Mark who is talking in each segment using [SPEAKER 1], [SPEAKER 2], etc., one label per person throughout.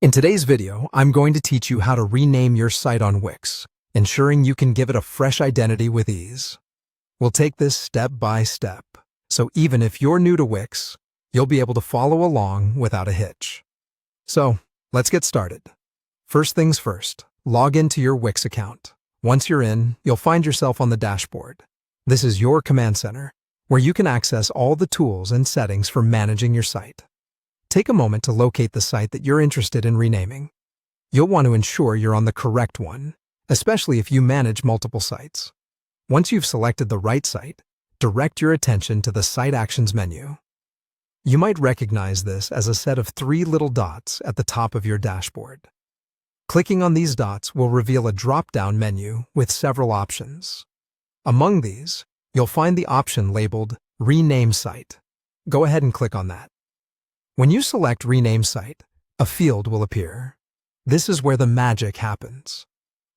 [SPEAKER 1] In today's video, I'm going to teach you how to rename your site on Wix, ensuring you can give it a fresh identity with ease. We'll take this step by step, so even if you're new to Wix, you'll be able to follow along without a hitch. So, let's get started. First things first, log into your Wix account. Once you're in, you'll find yourself on the dashboard. This is your command center, where you can access all the tools and settings for managing your site. Take a moment to locate the site that you're interested in renaming. You'll want to ensure you're on the correct one, especially if you manage multiple sites. Once you've selected the right site, direct your attention to the Site Actions menu. You might recognize this as a set of 3 little dots at the top of your dashboard. Clicking on these dots will reveal a drop-down menu with several options. Among these, you'll find the option labeled Rename Site. Go ahead and click on that. When you select Rename Site, a field will appear. This is where the magic happens.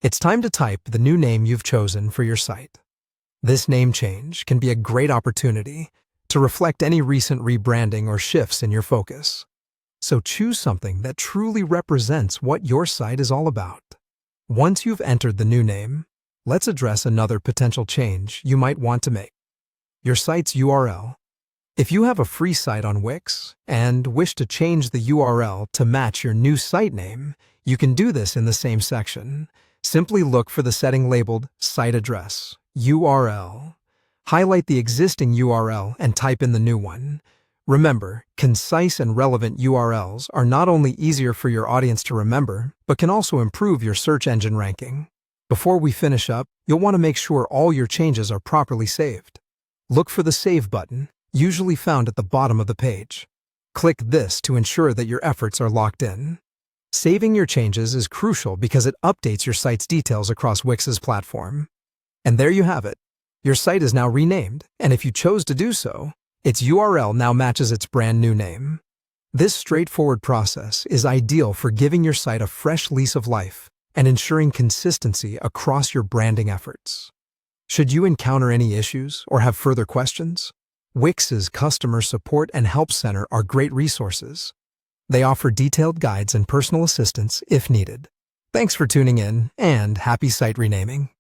[SPEAKER 1] It's time to type the new name you've chosen for your site. This name change can be a great opportunity to reflect any recent rebranding or shifts in your focus. So choose something that truly represents what your site is all about. Once you've entered the new name, let's address another potential change you might want to make: your site's URL. If you have a free site on Wix and wish to change the URL to match your new site name, you can do this in the same section. Simply look for the setting labeled Site Address, URL. Highlight the existing URL and type in the new one. Remember, concise and relevant URLs are not only easier for your audience to remember, but can also improve your search engine ranking. Before we finish up, you'll want to make sure all your changes are properly saved. Look for the Save button, usually found at the bottom of the page. Click this to ensure that your efforts are locked in. Saving your changes is crucial because it updates your site's details across Wix's platform. And there you have it. Your site is now renamed, and if you chose to do so, its URL now matches its brand new name. This straightforward process is ideal for giving your site a fresh lease of life and ensuring consistency across your branding efforts. Should you encounter any issues or have further questions, Wix's Customer Support and Help Center are great resources. They offer detailed guides and personal assistance if needed. Thanks for tuning in, and happy site renaming.